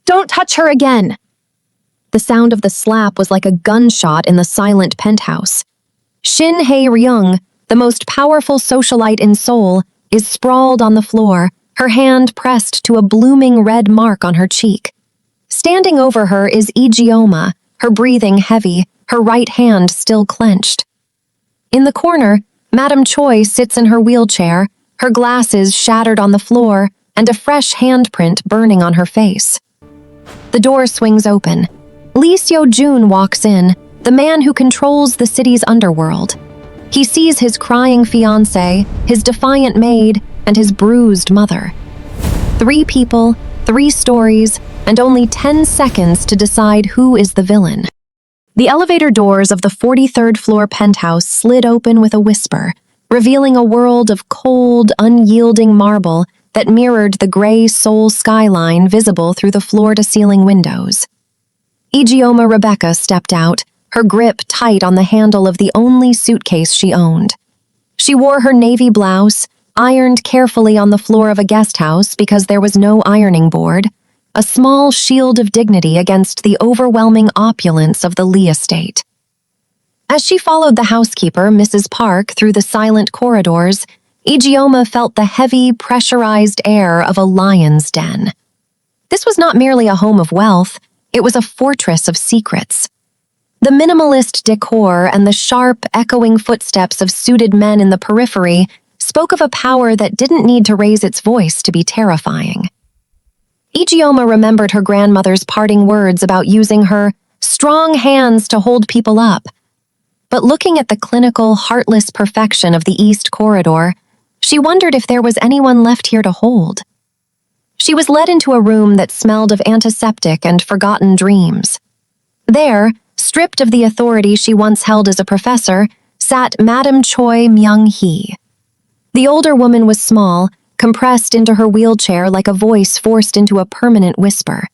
Don't touch her again! The sound of the slap was like a gunshot in the silent penthouse. Shin Hae-Ryung, the most powerful socialite in Seoul, is sprawled on the floor, her hand pressed to a blooming red mark on her cheek. Standing over her is Ijeoma, her breathing heavy, her right hand still clenched. In the corner, Madame Choi sits in her wheelchair, her glasses shattered on the floor, and a fresh handprint burning on her face. The door swings open. Lee Seo-jun walks in, the man who controls the city's underworld. He sees his crying fiancée, his defiant maid, and his bruised mother. 3 people, 3 stories, and only 10 seconds to decide who is the villain. The elevator doors of the 43rd floor penthouse slid open with a whisper, revealing a world of cold, unyielding marble that mirrored the gray Seoul skyline visible through the floor-to-ceiling windows. Ijeoma Rebecca stepped out, her grip tight on the handle of the only suitcase she owned. She wore her navy blouse, ironed carefully on the floor of a guest house because there was no ironing board, a small shield of dignity against the overwhelming opulence of the Lee estate. As she followed the housekeeper, Mrs. Park, through the silent corridors, Ijeoma felt the heavy, pressurized air of a lion's den. This was not merely a home of wealth, it was a fortress of secrets. The minimalist decor and the sharp, echoing footsteps of suited men in the periphery spoke of a power that didn't need to raise its voice to be terrifying. Ijeoma remembered her grandmother's parting words about using her strong hands to hold people up. But looking at the clinical, heartless perfection of the East Corridor, she wondered if there was anyone left here to hold. She was led into a room that smelled of antiseptic and forgotten dreams. There, stripped of the authority she once held as a professor, sat Madame Choi Myung-hee. The older woman was small, compressed into her wheelchair like a voice forced into a permanent whisper.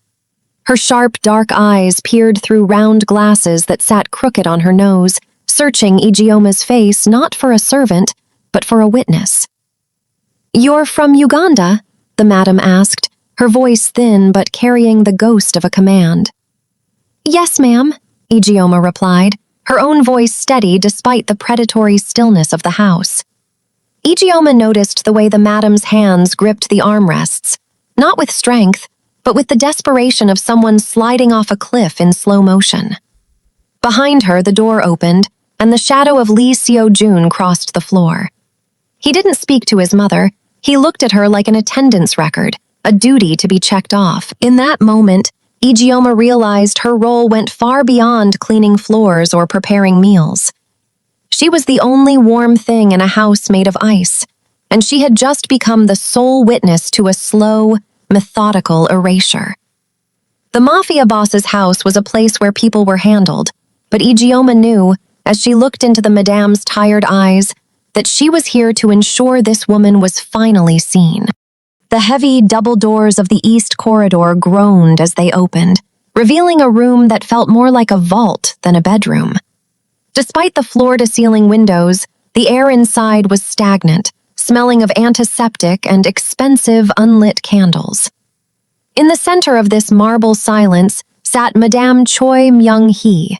Her sharp, dark eyes peered through round glasses that sat crooked on her nose, searching Ijeoma's face not for a servant, but for a witness. "You're from Uganda?" the madam asked, her voice thin but carrying the ghost of a command. "Yes, ma'am," Ijeoma replied, her own voice steady despite the predatory stillness of the house. Ijeoma noticed the way the madam's hands gripped the armrests, not with strength, but with the desperation of someone sliding off a cliff in slow motion. Behind her, the door opened, and the shadow of Lee Seo-jun crossed the floor. He didn't speak to his mother, he looked at her like an attendance record, a duty to be checked off. In that moment, Ijeoma realized her role went far beyond cleaning floors or preparing meals. She was the only warm thing in a house made of ice, and she had just become the sole witness to a slow, methodical erasure. The Mafia boss's house was a place where people were handled, but Ijeoma knew, as she looked into the madame's tired eyes, that she was here to ensure this woman was finally seen. The heavy double doors of the East Corridor groaned as they opened, revealing a room that felt more like a vault than a bedroom. Despite the floor-to-ceiling windows, the air inside was stagnant, smelling of antiseptic and expensive unlit candles. In the center of this marble silence sat Madame Choi Myung-hee.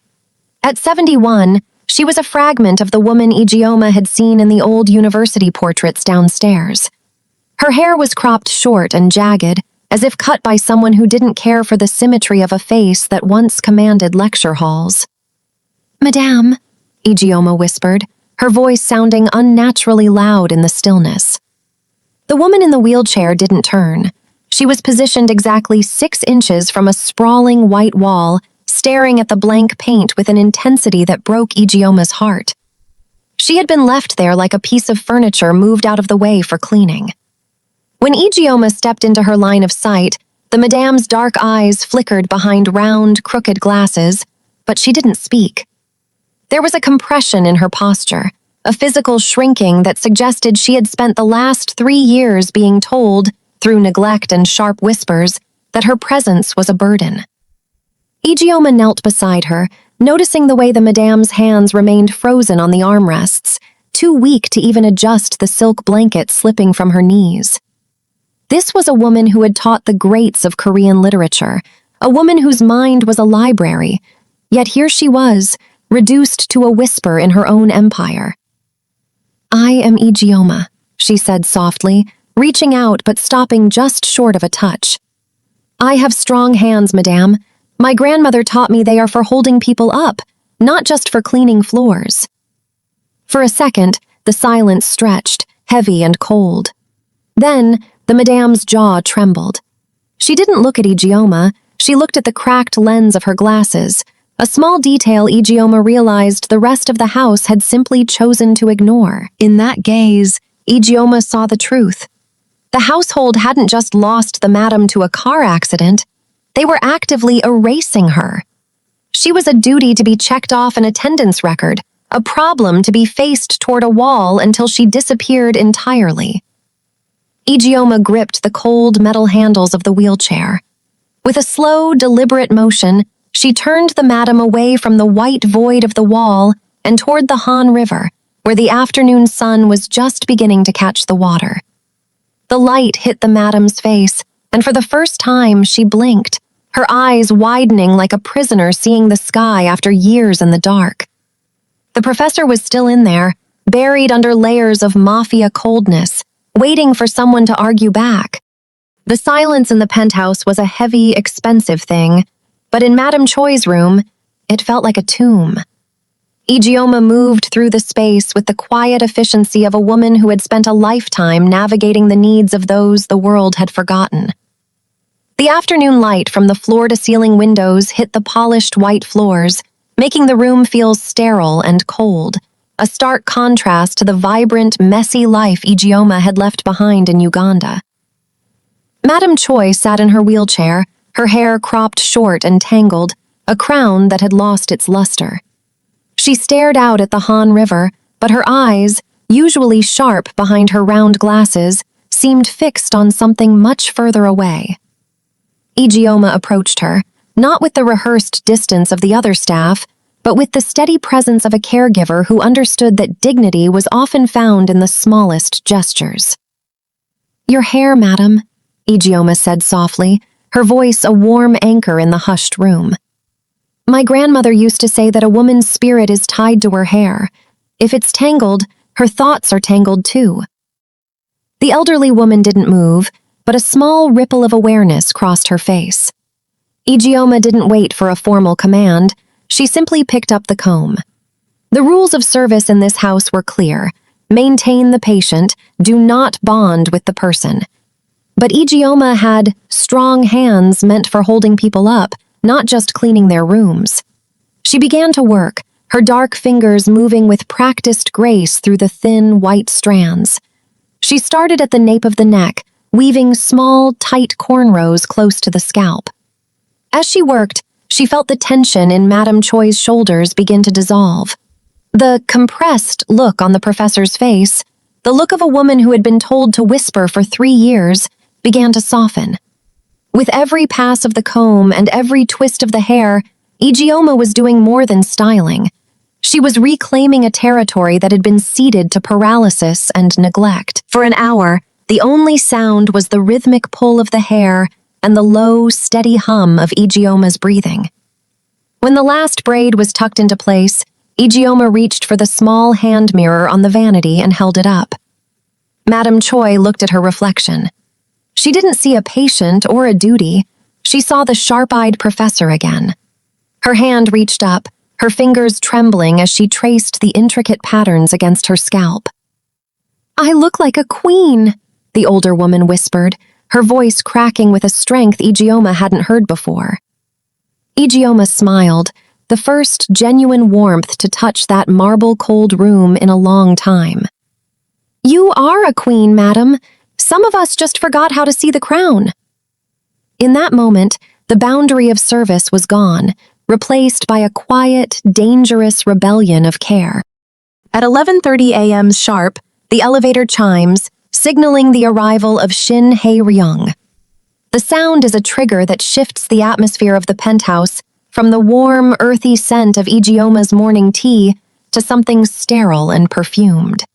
At 71, she was a fragment of the woman Ijeoma had seen in the old university portraits downstairs. Her hair was cropped short and jagged, as if cut by someone who didn't care for the symmetry of a face that once commanded lecture halls. "Madame," Ijeoma whispered, her voice sounding unnaturally loud in the stillness. The woman in the wheelchair didn't turn. She was positioned exactly 6 inches from a sprawling white wall, staring at the blank paint with an intensity that broke Ijeoma's heart. She had been left there like a piece of furniture moved out of the way for cleaning. When Ijeoma stepped into her line of sight, the madame's dark eyes flickered behind round, crooked glasses, but she didn't speak. There was a compression in her posture, a physical shrinking that suggested she had spent the last 3 years being told, through neglect and sharp whispers, that her presence was a burden. Ijeoma knelt beside her, noticing the way the madame's hands remained frozen on the armrests, too weak to even adjust the silk blanket slipping from her knees. This was a woman who had taught the greats of Korean literature, a woman whose mind was a library, yet here she was, reduced to a whisper in her own empire. "I am Ijeoma," she said softly, reaching out but stopping just short of a touch. "I have strong hands, madame. My grandmother taught me they are for holding people up, not just for cleaning floors." For a second, the silence stretched, heavy and cold. Then, the madame's jaw trembled. She didn't look at Ijeoma, she looked at the cracked lens of her glasses, a small detail Ijeoma realized the rest of the house had simply chosen to ignore. In that gaze, Ijeoma saw the truth. The household hadn't just lost the madam to a car accident, they were actively erasing her. She was a duty to be checked off an attendance record, a problem to be faced toward a wall until she disappeared entirely. Ijeoma gripped the cold metal handles of the wheelchair. With a slow, deliberate motion, she turned the madam away from the white void of the wall and toward the Han River, where the afternoon sun was just beginning to catch the water. The light hit the madam's face, and for the first time she blinked, her eyes widening like a prisoner seeing the sky after years in the dark. The professor was still in there, buried under layers of Mafia coldness, waiting for someone to argue back. The silence in the penthouse was a heavy, expensive thing, but in Madame Choi's room, it felt like a tomb. Ijeoma moved through the space with the quiet efficiency of a woman who had spent a lifetime navigating the needs of those the world had forgotten. The afternoon light from the floor-to-ceiling windows hit the polished white floors, making the room feel sterile and cold, a stark contrast to the vibrant, messy life Ijeoma had left behind in Uganda. Madame Choi sat in her wheelchair, her hair cropped short and tangled, a crown that had lost its luster. She stared out at the Han River, but her eyes, usually sharp behind her round glasses, seemed fixed on something much further away. Ijeoma approached her, not with the rehearsed distance of the other staff, but with the steady presence of a caregiver who understood that dignity was often found in the smallest gestures. "Your hair, madam," Ijeoma said softly, her voice a warm anchor in the hushed room. "My grandmother used to say that a woman's spirit is tied to her hair. If it's tangled, her thoughts are tangled too." The elderly woman didn't move, but a small ripple of awareness crossed her face. Ijeoma didn't wait for a formal command, she simply picked up the comb. The rules of service in this house were clear. Maintain the patient, do not bond with the person. But Ijeoma had strong hands meant for holding people up, not just cleaning their rooms. She began to work, her dark fingers moving with practiced grace through the thin, white strands. She started at the nape of the neck, weaving small, tight cornrows close to the scalp. As she worked, she felt the tension in Madame Choi's shoulders begin to dissolve. The compressed look on the professor's face, the look of a woman who had been told to whisper for 3 years, began to soften. With every pass of the comb and every twist of the hair, Ijeoma was doing more than styling. She was reclaiming a territory that had been ceded to paralysis and neglect. For an hour, the only sound was the rhythmic pull of the hair and the low, steady hum of Ijeoma's breathing. When the last braid was tucked into place, Ijeoma reached for the small hand mirror on the vanity and held it up. Madame Choi looked at her reflection. She didn't see a patient or a duty, she saw the sharp-eyed professor again. Her hand reached up, her fingers trembling as she traced the intricate patterns against her scalp. "I look like a queen," the older woman whispered, her voice cracking with a strength Ijeoma hadn't heard before. Ijeoma smiled, the first genuine warmth to touch that marble-cold room in a long time. "You are a queen, madam. Some of us just forgot how to see the crown." In that moment, the boundary of service was gone, replaced by a quiet, dangerous rebellion of care. At 11:30 a.m. sharp, the elevator chimes, signaling the arrival of Shin Hae-Ryung. The sound is a trigger that shifts the atmosphere of the penthouse from the warm, earthy scent of Ijeoma's morning tea to something sterile and perfumed.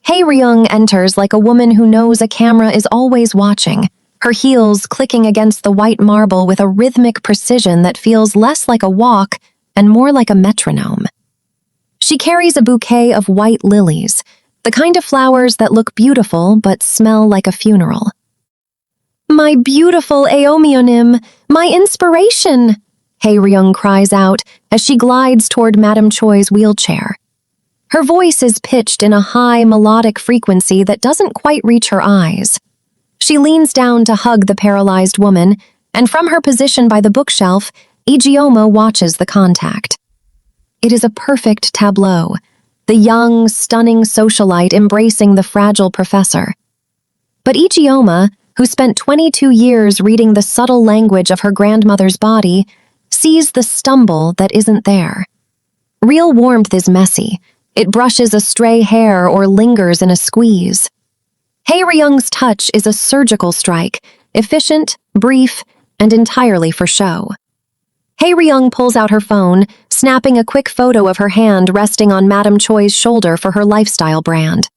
Hae-Ryung enters like a woman who knows a camera is always watching, her heels clicking against the white marble with a rhythmic precision that feels less like a walk and more like a metronome. She carries a bouquet of white lilies, the kind of flowers that look beautiful but smell like a funeral. "My beautiful Aeomionim, my inspiration!" Hae-Ryung cries out as she glides toward Madame Choi's wheelchair. Her voice is pitched in a high melodic frequency that doesn't quite reach her eyes. She leans down to hug the paralyzed woman, and from her position by the bookshelf, Ijeoma watches the contact. It is a perfect tableau, the young, stunning socialite embracing the fragile professor. But Ijeoma, who spent 22 years reading the subtle language of her grandmother's body, sees the stumble that isn't there. Real warmth is messy. It brushes a stray hair or lingers in a squeeze. Hae-Ryung's touch is a surgical strike, efficient, brief, and entirely for show. Hae-Ryung pulls out her phone, snapping a quick photo of her hand resting on Madame Choi's shoulder for her lifestyle brand.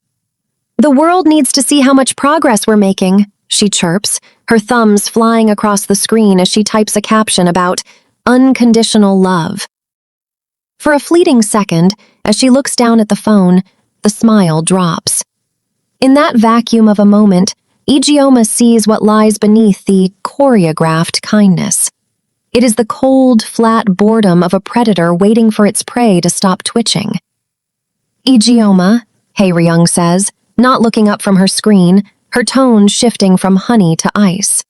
"The world needs to see how much progress we're making," she chirps, her thumbs flying across the screen as she types a caption about unconditional love. For a fleeting second, as she looks down at the phone, the smile drops. In that vacuum of a moment, Ijeoma sees what lies beneath the choreographed kindness. It is the cold, flat boredom of a predator waiting for its prey to stop twitching. "Ijeoma," Hae-Ryung says, not looking up from her screen, her tone shifting from honey to ice.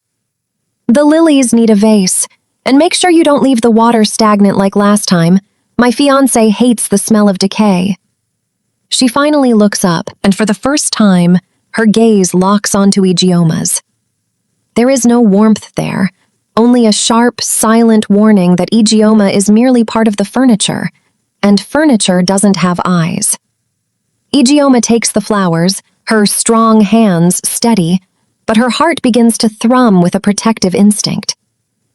"The lilies need a vase, and make sure you don't leave the water stagnant like last time. My fiancé hates the smell of decay." She finally looks up, and for the first time, her gaze locks onto Ijeoma's. There is no warmth there, only a sharp, silent warning that Ijeoma is merely part of the furniture, and furniture doesn't have eyes. Ijeoma takes the flowers, her strong hands steady, but her heart begins to thrum with a protective instinct.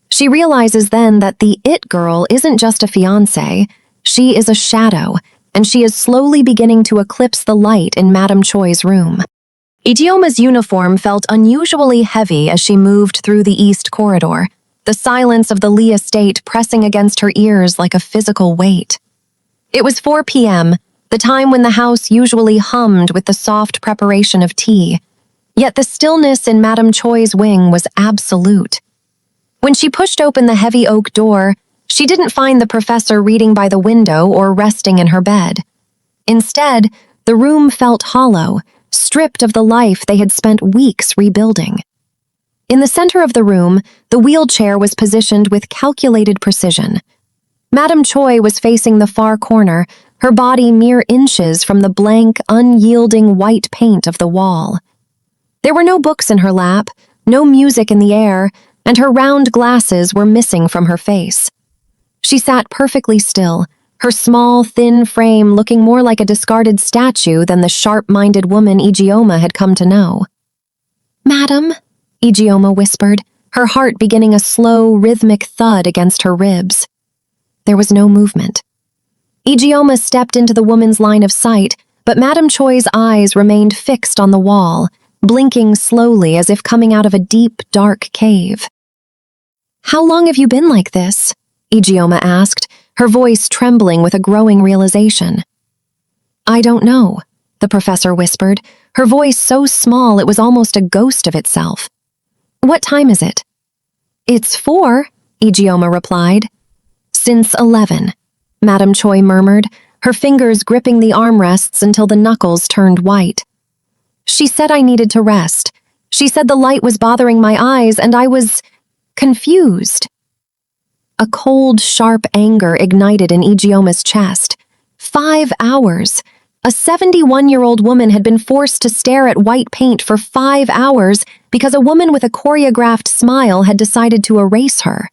She realizes then that the it girl isn't just a fiancé, she is a shadow, and she is slowly beginning to eclipse the light in Madame Choi's room. Ijeoma's uniform felt unusually heavy as she moved through the east corridor, the silence of the Lee estate pressing against her ears like a physical weight. It was 4 p.m., the time when the house usually hummed with the soft preparation of tea, yet the stillness in Madame Choi's wing was absolute. When she pushed open the heavy oak door, she didn't find the professor reading by the window or resting in her bed. Instead, the room felt hollow, stripped of the life they had spent weeks rebuilding. In the center of the room, the wheelchair was positioned with calculated precision. Madame Choi was facing the far corner, her body mere inches from the blank, unyielding white paint of the wall. There were no books in her lap, no music in the air, and her round glasses were missing from her face. She sat perfectly still, her small, thin frame looking more like a discarded statue than the sharp-minded woman Ijeoma had come to know. "Madam," Ijeoma whispered, her heart beginning a slow, rhythmic thud against her ribs. There was no movement. Ijeoma stepped into the woman's line of sight, but Madame Choi's eyes remained fixed on the wall, blinking slowly as if coming out of a deep, dark cave. "How long have you been like this?" Ijeoma asked, her voice trembling with a growing realization. "I don't know," the professor whispered, her voice so small it was almost a ghost of itself. "What time is it?" "It's 4, Ijeoma replied. "Since 11, Madame Choi murmured, her fingers gripping the armrests until the knuckles turned white. "She said I needed to rest. She said the light was bothering my eyes and I was confused." A cold, sharp anger ignited in Ijeoma's chest. 5 hours. A 71-year-old woman had been forced to stare at white paint for 5 hours because a woman with a choreographed smile had decided to erase her.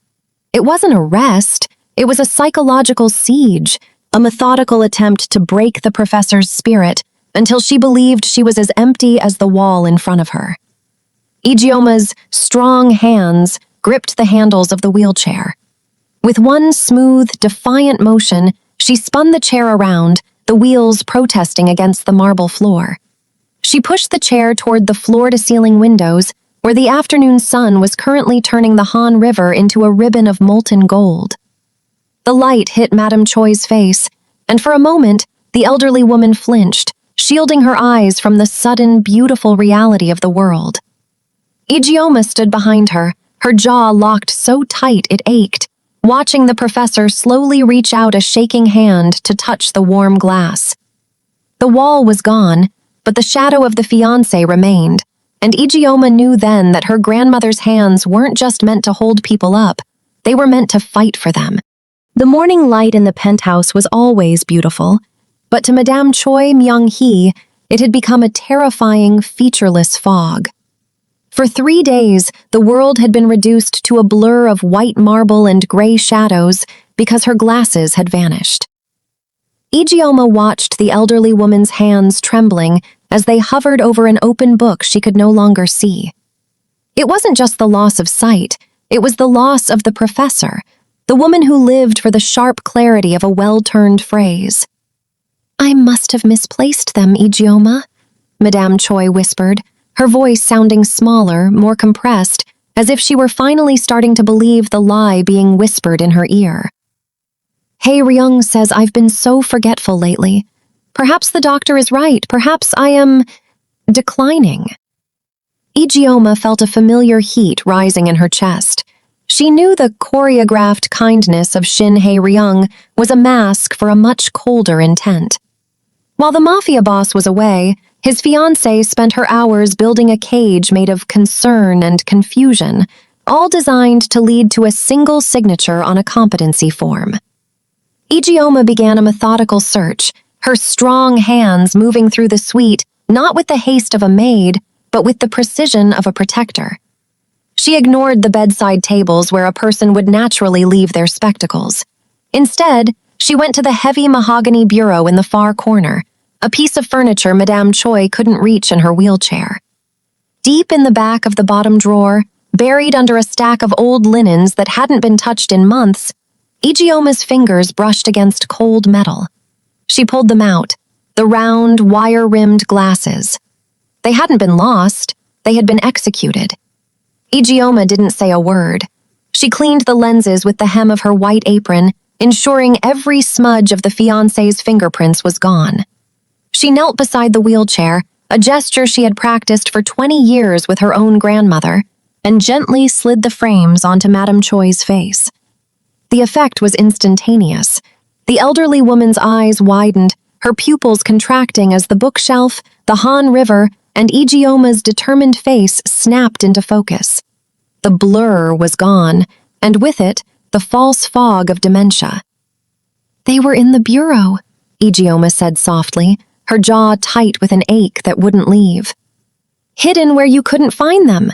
It wasn't a rest, it was a psychological siege, a methodical attempt to break the professor's spirit until she believed she was as empty as the wall in front of her. Ijeoma's strong hands gripped the handles of the wheelchair. With one smooth, defiant motion, she spun the chair around, the wheels protesting against the marble floor. She pushed the chair toward the floor-to-ceiling windows, where the afternoon sun was currently turning the Han River into a ribbon of molten gold. The light hit Madame Choi's face, and for a moment, the elderly woman flinched, shielding her eyes from the sudden, beautiful reality of the world. Ijeoma stood behind her, her jaw locked so tight it ached, watching the professor slowly reach out a shaking hand to touch the warm glass. The wall was gone, but the shadow of the fiancé remained, and Ijeoma knew then that her grandmother's hands weren't just meant to hold people up, they were meant to fight for them. The morning light in the penthouse was always beautiful, but to Madame Choi Myung-hee, it had become a terrifying, featureless fog. For 3 days, the world had been reduced to a blur of white marble and gray shadows because her glasses had vanished. Ijeoma watched the elderly woman's hands trembling as they hovered over an open book she could no longer see. It wasn't just the loss of sight, it was the loss of the professor, the woman who lived for the sharp clarity of a well-turned phrase. "I must have misplaced them, Ijeoma," Madame Choi whispered, her voice sounding smaller, more compressed, as if she were finally starting to believe the lie being whispered in her ear. "Hae-Ryung says I've been so forgetful lately. Perhaps the doctor is right. Perhaps I am declining." Ijeoma felt a familiar heat rising in her chest. She knew the choreographed kindness of Shin Hae-Ryung was a mask for a much colder intent. While the Mafia boss was away, his fiancée spent her hours building a cage made of concern and confusion, all designed to lead to a single signature on a competency form. Ijeoma began a methodical search, her strong hands moving through the suite not with the haste of a maid, but with the precision of a protector. She ignored the bedside tables where a person would naturally leave their spectacles. Instead, she went to the heavy mahogany bureau in the far corner, a piece of furniture Madame Choi couldn't reach in her wheelchair. Deep in the back of the bottom drawer, buried under a stack of old linens that hadn't been touched in months, Ijeoma's fingers brushed against cold metal. She pulled them out, the round, wire-rimmed glasses. They hadn't been lost, they had been executed. Ijeoma didn't say a word. She cleaned the lenses with the hem of her white apron, ensuring every smudge of the fiancé's fingerprints was gone. She knelt beside the wheelchair, a gesture she had practiced for 20 years with her own grandmother, and gently slid the frames onto Madame Choi's face. The effect was instantaneous. The elderly woman's eyes widened, her pupils contracting as the bookshelf, the Han River, and Ijeoma's determined face snapped into focus. The blur was gone, and with it, the false fog of dementia. "They were in the bureau," Ijeoma said softly, her jaw tight with an ache that wouldn't leave. "Hidden where you couldn't find them."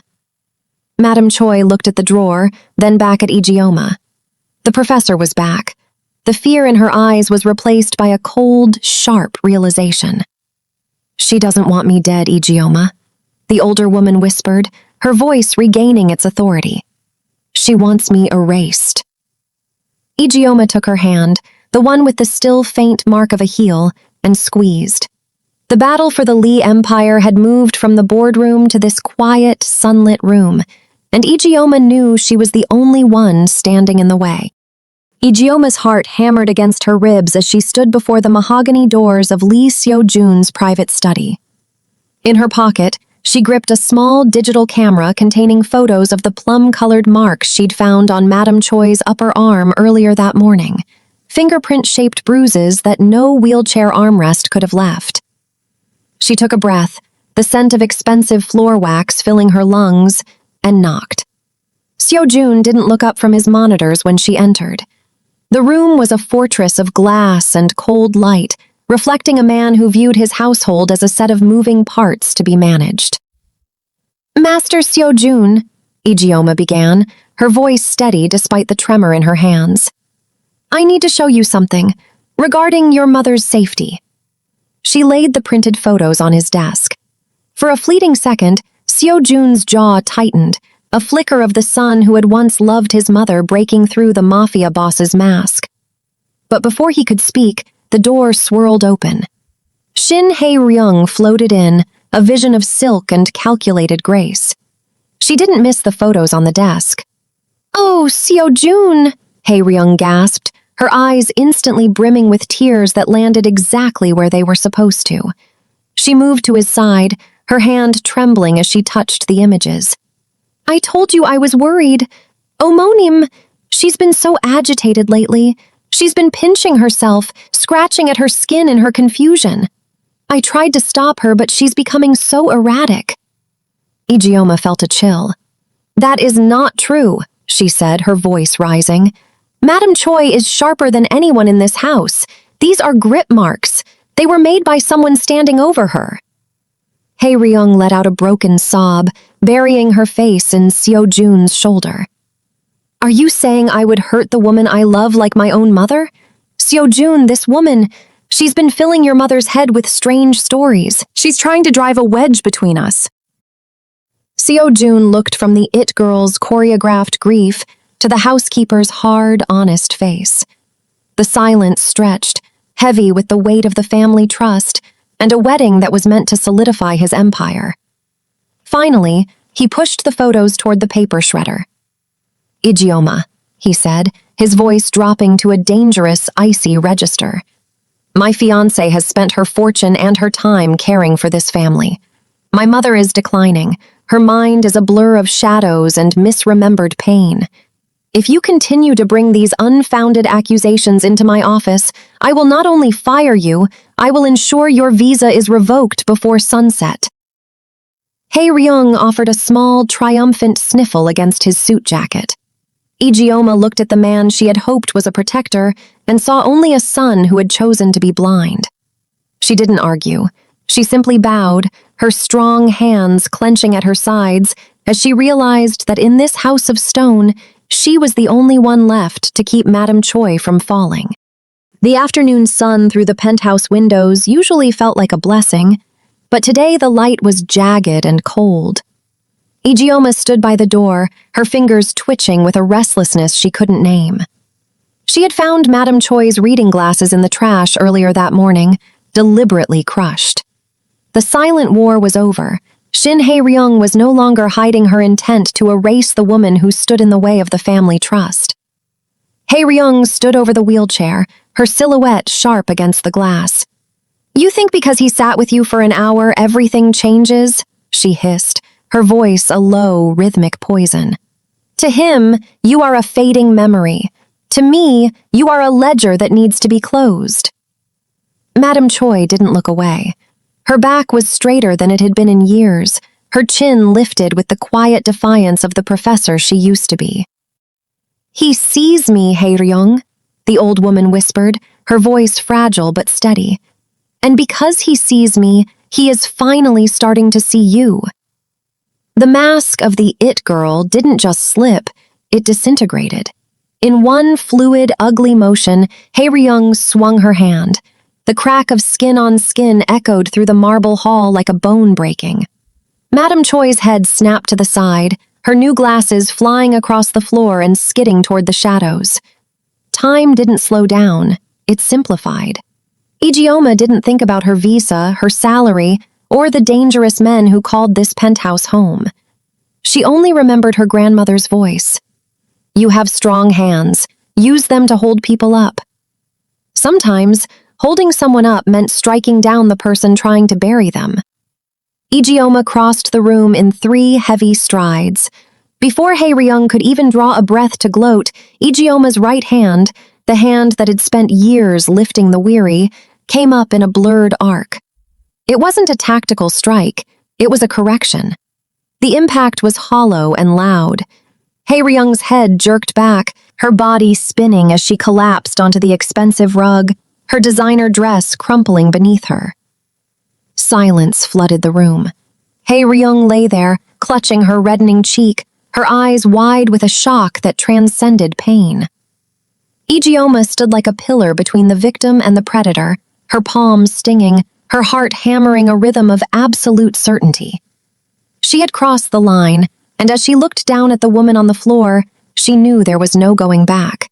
Madame Choi looked at the drawer, then back at Ijeoma. The professor was back. The fear in her eyes was replaced by a cold, sharp realization. "She doesn't want me dead, Ijeoma," the older woman whispered, her voice regaining its authority. "She wants me erased." Ijeoma took her hand, the one with the still faint mark of a heel, and squeezed. The battle for the Lee Empire had moved from the boardroom to this quiet, sunlit room, and Ijeoma knew she was the only one standing in the way. Ijeoma's heart hammered against her ribs as she stood before the mahogany doors of Lee Seo-jun's private study. In her pocket, she gripped a small digital camera containing photos of the plum-colored marks she'd found on Madame Choi's upper arm earlier that morning, fingerprint-shaped bruises that no wheelchair armrest could have left. She took a breath, the scent of expensive floor wax filling her lungs, and knocked. Seo-jun didn't look up from his monitors when she entered. The room was a fortress of glass and cold light, reflecting a man who viewed his household as a set of moving parts to be managed. "Master Seo-jun," Ijeoma began, her voice steady despite the tremor in her hands. "I need to show you something, regarding your mother's safety." She laid the printed photos on his desk. For a fleeting second, Seo-jun's jaw tightened, a flicker of the son who had once loved his mother breaking through the Mafia boss's mask. But before he could speak, the door swirled open. Shin Hae-Ryung floated in, a vision of silk and calculated grace. She didn't miss the photos on the desk. "Oh, Seo-jun," Hae-Ryung gasped, her eyes instantly brimming with tears that landed exactly where they were supposed to. She moved to his side, her hand trembling as she touched the images. "I told you I was worried. Omonim, she's been so agitated lately. She's been pinching herself, scratching at her skin in her confusion. I tried to stop her, but she's becoming so erratic." Ijeoma felt a chill. "That is not true," she said, her voice rising. "Madam Choi is sharper than anyone in this house. These are grip marks. They were made by someone standing over her." Hae-Ryung let out a broken sob, burying her face in Seo-jun's shoulder. "Are you saying I would hurt the woman I love like my own mother? Seo-jun, this woman, she's been filling your mother's head with strange stories. She's trying to drive a wedge between us." Seo-jun looked from the it girl's choreographed grief to the housekeeper's hard, honest face. The silence stretched, heavy with the weight of the family trust and a wedding that was meant to solidify his empire. Finally, he pushed the photos toward the paper shredder. "Ijeoma," he said, his voice dropping to a dangerous, icy register. "My fiancée has spent her fortune and her time caring for this family. My mother is declining. Her mind is a blur of shadows and misremembered pain. If you continue to bring these unfounded accusations into my office, I will not only fire you, I will ensure your visa is revoked before sunset." Hae-Ryung offered a small, triumphant sniffle against his suit jacket. Ijeoma looked at the man she had hoped was a protector and saw only a son who had chosen to be blind. She didn't argue. She simply bowed, her strong hands clenching at her sides as she realized that in this house of stone, she was the only one left to keep Madam Choi from falling. The afternoon sun through the penthouse windows usually felt like a blessing, but today the light was jagged and cold. Ijeoma stood by the door, her fingers twitching with a restlessness she couldn't name. She had found Madam Choi's reading glasses in the trash earlier that morning, deliberately crushed. The silent war was over. Shin Hae-Ryung was no longer hiding her intent to erase the woman who stood in the way of the family trust. Hae-Ryung stood over the wheelchair, her silhouette sharp against the glass. "You think because he sat with you for an hour everything changes?" she hissed, her voice a low, rhythmic poison. "To him, you are a fading memory. To me, you are a ledger that needs to be closed." Madam Choi didn't look away. Her back was straighter than it had been in years, her chin lifted with the quiet defiance of the professor she used to be. "He sees me, Hae-Ryung," the old woman whispered, her voice fragile but steady. "And because he sees me, he is finally starting to see you." The mask of the it girl didn't just slip, it disintegrated. In one fluid, ugly motion, Hae-Ryung swung her hand. The crack of skin on skin echoed through the marble hall like a bone breaking. Madam Choi's head snapped to the side, her new glasses flying across the floor and skidding toward the shadows. Time didn't slow down, it simplified. Ijeoma didn't think about her visa, her salary, or the dangerous men who called this penthouse home. She only remembered her grandmother's voice. "You have strong hands. Use them to hold people up." Sometimes, holding someone up meant striking down the person trying to bury them. Ijeoma crossed the room in 3 heavy strides. Before Hae-Ryung could even draw a breath to gloat, Ijeoma's right hand, the hand that had spent years lifting the weary, came up in a blurred arc. It wasn't a tactical strike, it was a correction. The impact was hollow and loud. Hae-Ryung's head jerked back, her body spinning as she collapsed onto the expensive rug, her designer dress crumpling beneath her. Silence flooded the room. Hae-Ryung lay there, clutching her reddening cheek, her eyes wide with a shock that transcended pain. Ijeoma stood like a pillar between the victim and the predator, her palms stinging, her heart hammering a rhythm of absolute certainty. She had crossed the line, and as she looked down at the woman on the floor, she knew there was no going back.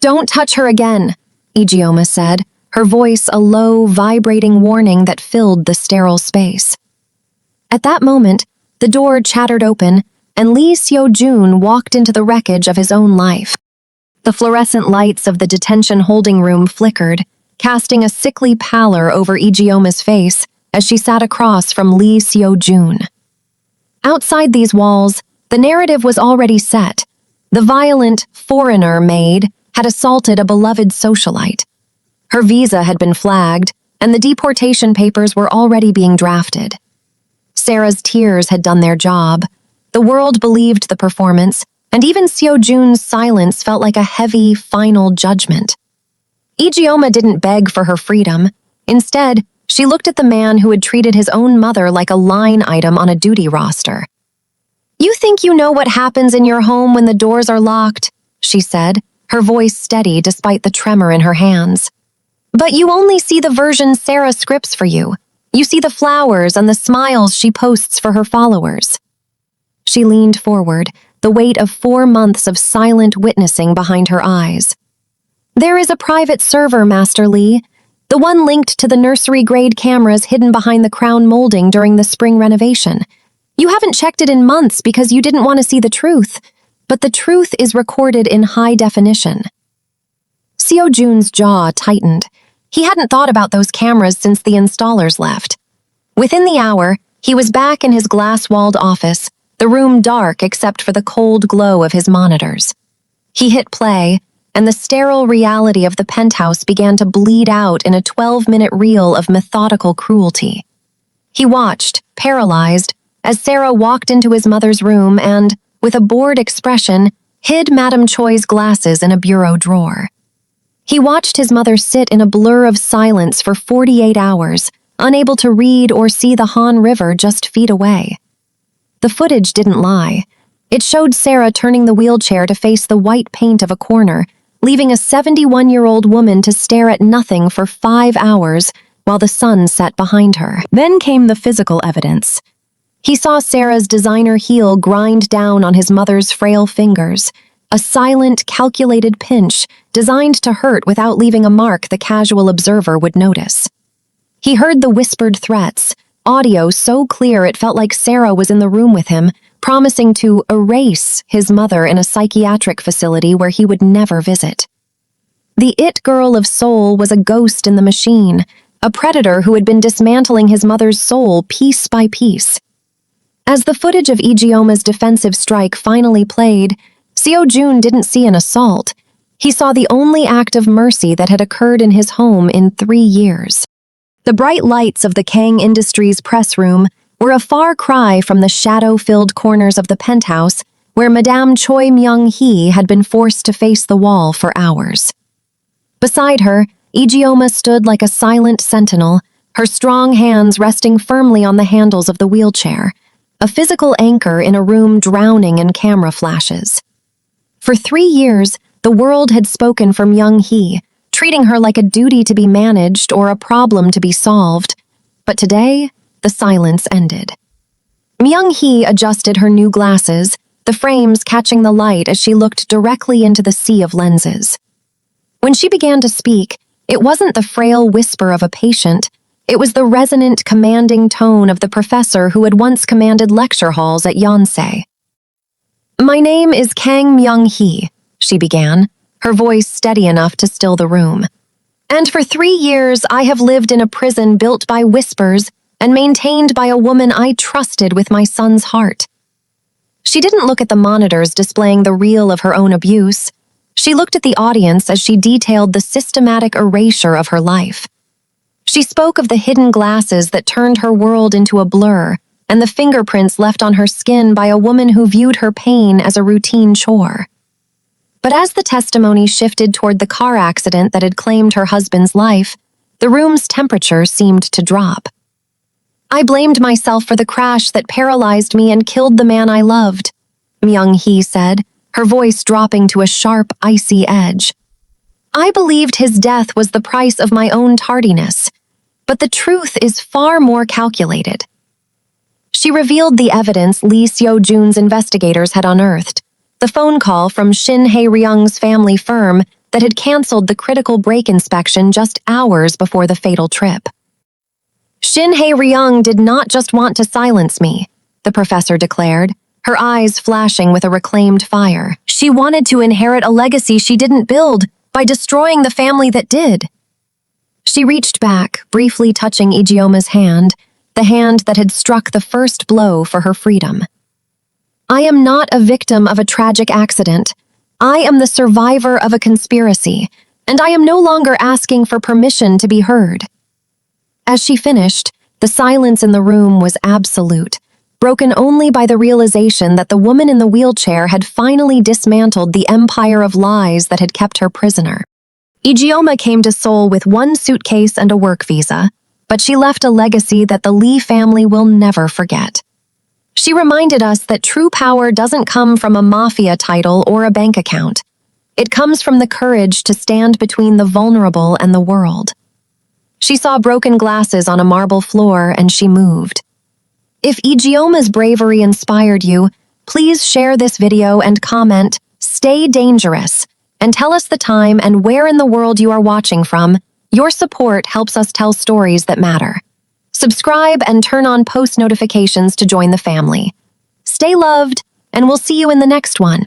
"Don't touch her again," Ijeoma said, her voice a low, vibrating warning that filled the sterile space. At that moment, the door chattered open, and Lee Seo-jun walked into the wreckage of his own life. The fluorescent lights of the detention holding room flickered, casting a sickly pallor over Ijeoma's face as she sat across from Lee Seo-jun. Outside these walls, the narrative was already set. The violent foreigner maid had assaulted a beloved socialite. Her visa had been flagged, and the deportation papers were already being drafted. Sarah's tears had done their job. The world believed the performance, and even Seo-jun's silence felt like a heavy, final judgment. Ijeoma didn't beg for her freedom. Instead, she looked at the man who had treated his own mother like a line item on a duty roster. "You think you know what happens in your home when the doors are locked," she said, her voice steady despite the tremor in her hands. "But you only see the version Sarah scripts for you. You see the flowers and the smiles she posts for her followers." She leaned forward, the weight of 4 months of silent witnessing behind her eyes. "There is a private server, Master Lee, the one linked to the nursery-grade cameras hidden behind the crown molding during the spring renovation. You haven't checked it in months because you didn't want to see the truth, but the truth is recorded in high definition." Seo-jun's jaw tightened. He hadn't thought about those cameras since the installers left. Within the hour, he was back in his glass-walled office, the room dark except for the cold glow of his monitors. He hit play, and the sterile reality of the penthouse began to bleed out in a 12-minute reel of methodical cruelty. He watched, paralyzed, as Sarah walked into his mother's room and, with a bored expression, hid Madame Choi's glasses in a bureau drawer. He watched his mother sit in a blur of silence for 48 hours, unable to read or see the Han River just feet away. The footage didn't lie. It showed Sarah turning the wheelchair to face the white paint of a corner, leaving a 71-year-old woman to stare at nothing for 5 hours while the sun set behind her. Then came the physical evidence. He saw Sarah's designer heel grind down on his mother's frail fingers, a silent, calculated pinch designed to hurt without leaving a mark the casual observer would notice. He heard the whispered threats, audio so clear it felt like Sarah was in the room with him, promising to erase his mother in a psychiatric facility where he would never visit. The it girl of Seoul was a ghost in the machine, a predator who had been dismantling his mother's soul piece by piece. As the footage of Ijeoma's defensive strike finally played, Seo-jun didn't see an assault. He saw the only act of mercy that had occurred in his home in 3 years. The bright lights of the Kang Industries press room were a far cry from the shadow-filled corners of the penthouse where Madame Choi Myung-hee had been forced to face the wall for hours. Beside her, Ijeoma stood like a silent sentinel, her strong hands resting firmly on the handles of the wheelchair, a physical anchor in a room drowning in camera flashes. For 3 years, the world had spoken for Myung-hee, treating her like a duty to be managed or a problem to be solved. But today, the silence ended. Myung-hee adjusted her new glasses, the frames catching the light as she looked directly into the sea of lenses. When she began to speak, it wasn't the frail whisper of a patient. It was the resonant, commanding tone of the professor who had once commanded lecture halls at Fiancée. "My name is Kang Myung-hee," she began, her voice steady enough to still the room. "And for 3 years I have lived in a prison built by whispers and maintained by a woman I trusted with my son's heart." She didn't look at the monitors displaying the reel of her own abuse. She looked at the audience as she detailed the systematic erasure of her life. She spoke of the hidden glasses that turned her world into a blur, and the fingerprints left on her skin by a woman who viewed her pain as a routine chore. But as the testimony shifted toward the car accident that had claimed her husband's life, the room's temperature seemed to drop. "I blamed myself for the crash that paralyzed me and killed the man I loved," Myung-hee said, her voice dropping to a sharp, icy edge. "I believed his death was the price of my own tardiness, but the truth is far more calculated." She revealed the evidence Lee Seo-jun's investigators had unearthed, the phone call from Shin Hae-Ryung's family firm that had canceled the critical brake inspection just hours before the fatal trip. Shin Hae-Ryung did not just want to silence me, the professor declared, her eyes flashing with a reclaimed fire. She wanted to inherit a legacy she didn't build by destroying the family that did. She reached back, briefly touching Ijeoma's hand, the hand that had struck the first blow for her freedom. I am not a victim of a tragic accident. I am the survivor of a conspiracy, and I am no longer asking for permission to be heard. As she finished, the silence in the room was absolute, broken only by the realization that the woman in the wheelchair had finally dismantled the empire of lies that had kept her prisoner. Ijeoma came to Seoul with one suitcase and a work visa, but she left a legacy that the Lee family will never forget. She reminded us that true power doesn't come from a mafia title or a bank account. It comes from the courage to stand between the vulnerable and the world. She saw broken glasses on a marble floor and she moved. If Ijeoma's bravery inspired you, please share this video and comment, "Stay dangerous," and tell us the time and where in the world you are watching from. Your support helps us tell stories that matter. Subscribe and turn on post notifications to join the family. Stay loved, and we'll see you in the next one.